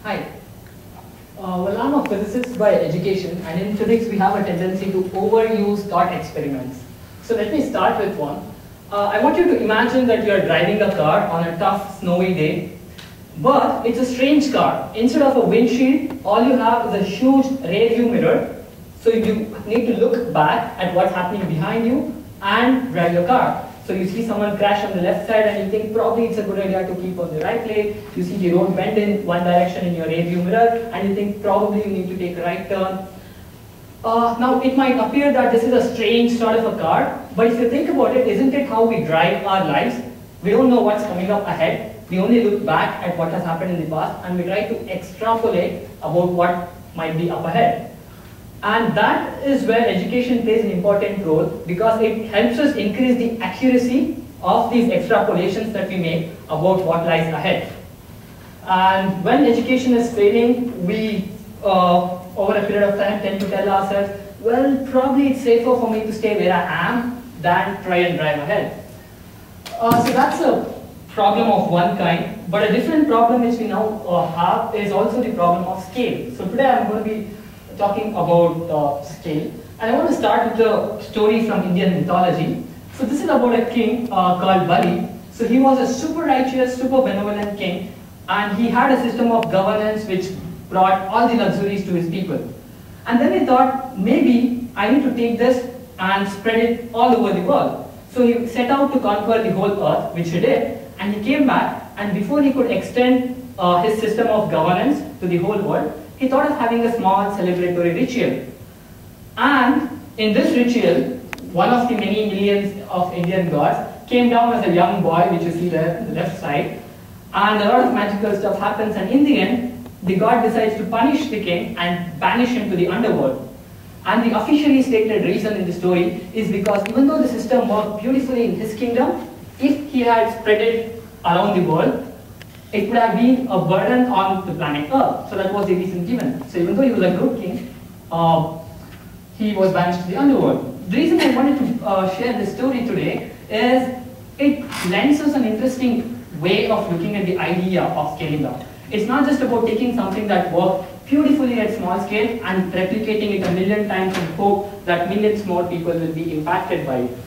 Hi. Well, I'm a physicist by education, and in physics we have a tendency to overuse thought experiments. So let me start with one. I want you to imagine that you are driving a car on a tough, snowy day, but it's a strange car. Instead of a windshield, all you have is a huge rear view mirror. So you need to look back at what's happening behind you and drive your car. So you see someone crash on the left side and you think probably it's a good idea to keep on the right lane. You see the road bend in one direction in your rear view mirror and you think probably you need to take a right turn. Now it might appear that this is a strange sort of a car, but if you think about it, isn't it how we drive our lives? We don't know what's coming up ahead. We only look back at what has happened in the past and we try to extrapolate about what might be up ahead. And that is where education plays an important role, because it helps us increase the accuracy of these extrapolations that we make about what lies ahead. And when education is failing, we, over a period of time, tend to tell ourselves, well, probably it's safer for me to stay where I am than try and drive ahead. So that's a problem of one kind, but a different problem which we now have is also the problem of scale. So today I'm going to be talking about scale, and I want to start with a story from Indian mythology. So this is about a king called Bali. So he was a super righteous, super benevolent king, and he had a system of governance which brought all the luxuries to his people. And then he thought, maybe I need to take this and spread it all over the world. So he set out to conquer the whole earth, which he did, and he came back, and before he could extend his system of governance to the whole world, he thought of having a small celebratory ritual. And in this ritual, one of the many millions of Indian gods came down as a young boy, which you see there on the left side, and a lot of magical stuff happens, and in the end, the god decides to punish the king and banish him to the underworld. And the officially stated reason in the story is because even though the system worked beautifully in his kingdom, if he had spread it around the world, it would have been a burden on the planet Earth. So that was the reason given. So even though he was a good king, he was banished to the underworld. The reason I wanted to share this story today is it lends us an interesting way of looking at the idea of scaling up. It's not just about taking something that worked beautifully at small scale and replicating it a million times and hope that millions more people will be impacted by it.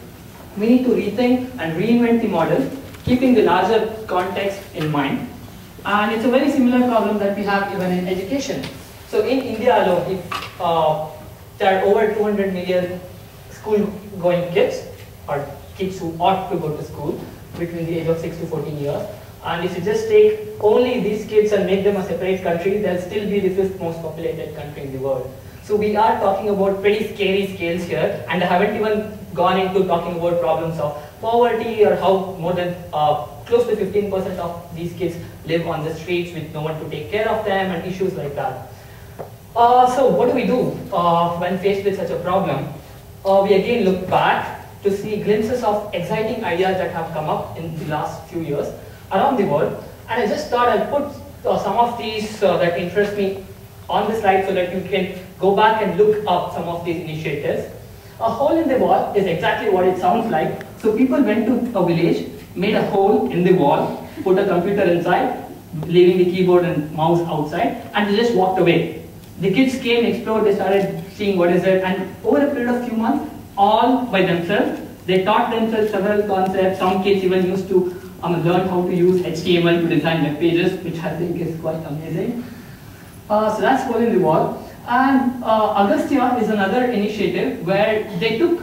We need to rethink and reinvent the model, keeping the larger context in mind. And it's a very similar problem that we have even in education. So in India alone, if there are over 200 million school-going kids, or kids who ought to go to school between the age of 6 to 14 years, and if you just take only these kids and make them a separate country, they'll still be the 5th most populated country in the world. So we are talking about pretty scary scales here, and I haven't even gone into talking about problems of poverty or how more than close to 15% of these kids live on the streets with no one to take care of them and issues like that. So what do we do when faced with such a problem? We again look back to see glimpses of exciting ideas that have come up in the last few years around the world. And I just thought I'll put some of these that interest me on the slide so that you can go back and look up some of these initiatives. A hole in the wall is exactly what it sounds like. So people went to a village, made a hole in the wall, put a computer inside, leaving the keyboard and mouse outside, and they just walked away. The kids came, explored, they started seeing what is it, and over a period of few months, all by themselves, they taught themselves several concepts. Some kids even used to learn how to use HTML to design web pages, which I think is quite amazing. So that's hole in the wall. And Agastya is another initiative where they took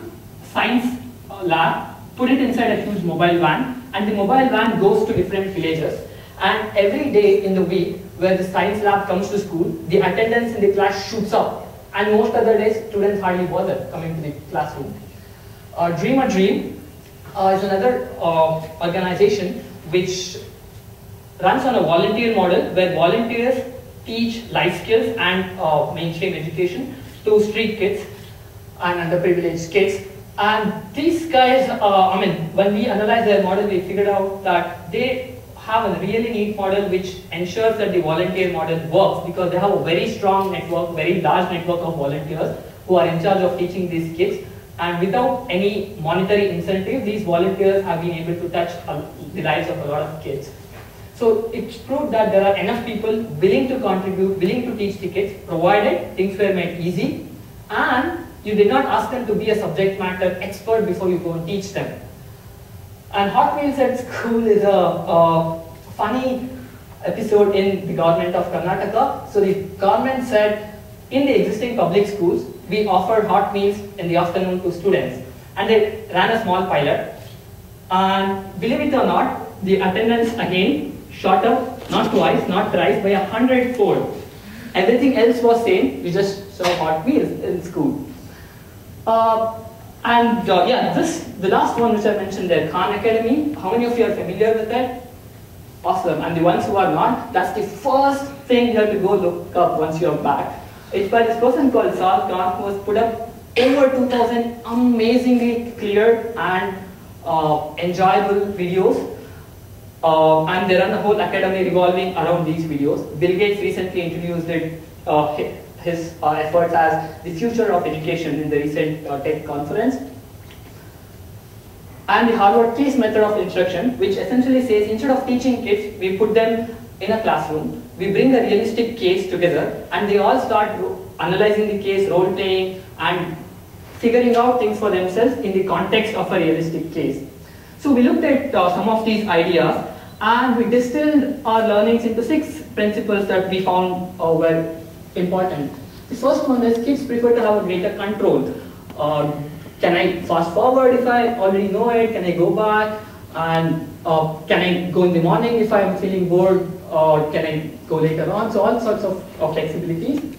science lab, put it inside a huge mobile van, and the mobile van goes to different villages. And every day in the week where the science lab comes to school, the attendance in the class shoots up. And most other days, students hardly bother coming to the classroom. Dream a Dream is another organization which runs on a volunteer model where volunteers teach life skills and mainstream education to street kids and underprivileged kids. And these guys, when we analyzed their model, we figured out that they have a really neat model which ensures that the volunteer model works, because they have a very strong network, very large network of volunteers who are in charge of teaching these kids. And without any monetary incentive, these volunteers have been able to touch the lives of a lot of kids. So it's proved that there are enough people willing to contribute, willing to teach the kids, provided things were made easy, and you did not ask them to be a subject matter expert before you go and teach them. And Hot Meals at School is a funny episode in the government of Karnataka. So the government said, in the existing public schools, we offer hot meals in the afternoon to students. And they ran a small pilot. And believe it or not, the attendance again shot up, not twice, not thrice, by 100-fold. Everything else was same, we just serve hot meals in school. Yeah, the last one which I mentioned there, Khan Academy, how many of you are familiar with that? Awesome, and the ones who are not, that's the first thing you have to go look up once you're back. It's by this person called Sal Khan, who has put up over 2,000 amazingly clear and enjoyable videos. And they run a whole academy revolving around these videos. Bill Gates recently introduced it, his efforts as the future of education in the recent TED conference. And the Harvard case method of instruction, which essentially says instead of teaching kids, we put them in a classroom, we bring a realistic case together, and they all start analyzing the case, role-playing, and figuring out things for themselves in the context of a realistic case. So we looked at some of these ideas, and we distilled our learnings into 6 principles that we found were important. The first one is kids prefer to have a greater control. Can I fast forward if I already know it? Can I go back? And can I go in the morning if I'm feeling bored? Or can I go later on? So all sorts of flexibilities.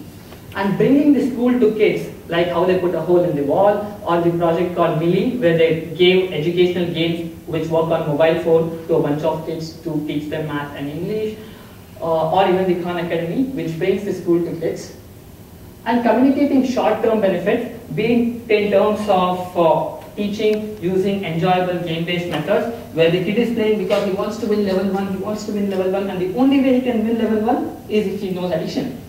And bringing the school to kids, like how they put a hole in the wall, or the project called Millie, where they gave educational games which work on mobile phone to a bunch of kids to teach them math and English, or even the Khan Academy, which brings the school to kids. And communicating short-term benefits, be it in terms of teaching using enjoyable game-based methods, where the kid is playing because he wants to win level 1, he wants to win level 1, and the only way he can win level 1 is if he knows addition.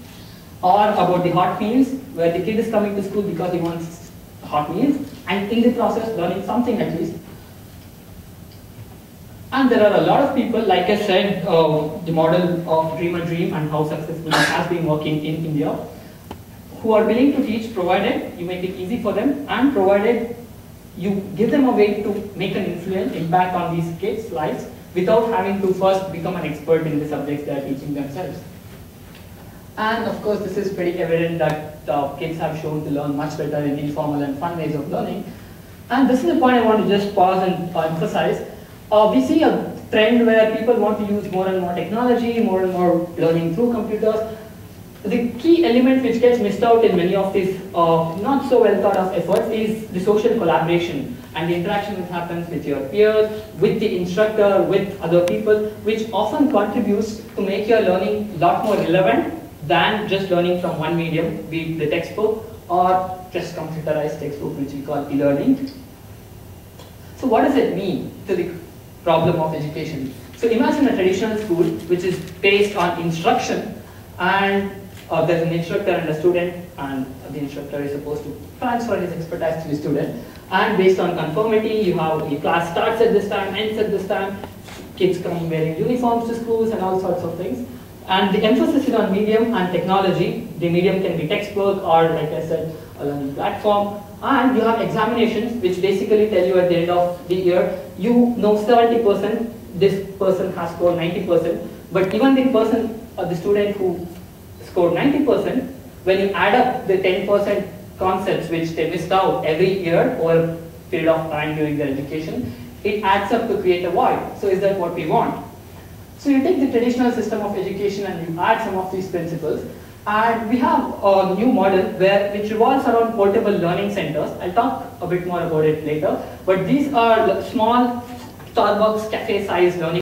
Or about the hot meals, where the kid is coming to school because he wants hot meals, and in the process learning something at least. And there are a lot of people, like I said, the model of Dream a Dream and how successful it has been working in India, who are willing to teach, provided you make it easy for them, and provided you give them a way to make an influence, impact on these kids' lives without having to first become an expert in the subjects they are teaching themselves. And of course, this is pretty evident that kids have shown to learn much better in informal and fun ways of learning. And this is the point I want to just pause and emphasize. We see a trend where people want to use more and more technology, more and more learning through computers. The key element which gets missed out in many of these not so well thought of efforts is the social collaboration and the interaction that happens with your peers, with the instructor, with other people, which often contributes to make your learning a lot more relevant than just learning from one medium, be it the textbook or just computerized textbook, which we call e-learning. So what does it mean to the problem of education? So imagine a traditional school which is based on instruction, and there's an instructor and a student, and the instructor is supposed to transfer his expertise to the student. And based on conformity, you have the class starts at this time, ends at this time, kids come wearing uniforms to schools and all sorts of things. And the emphasis is on medium and technology. The medium can be textbook or, like I said, a learning platform. And you have examinations which basically tell you at the end of the year, you know 70%, this person has scored 90%, but even the person or the student who scored 90%, when you add up the 10% concepts which they missed out every year over a period of time during their education, it adds up to create a void. So is that what we want? So you take the traditional system of education and you add some of these principles, and we have a new model which revolves around portable learning centers. I'll talk a bit more about it later, but these are small Starbucks cafe-sized learning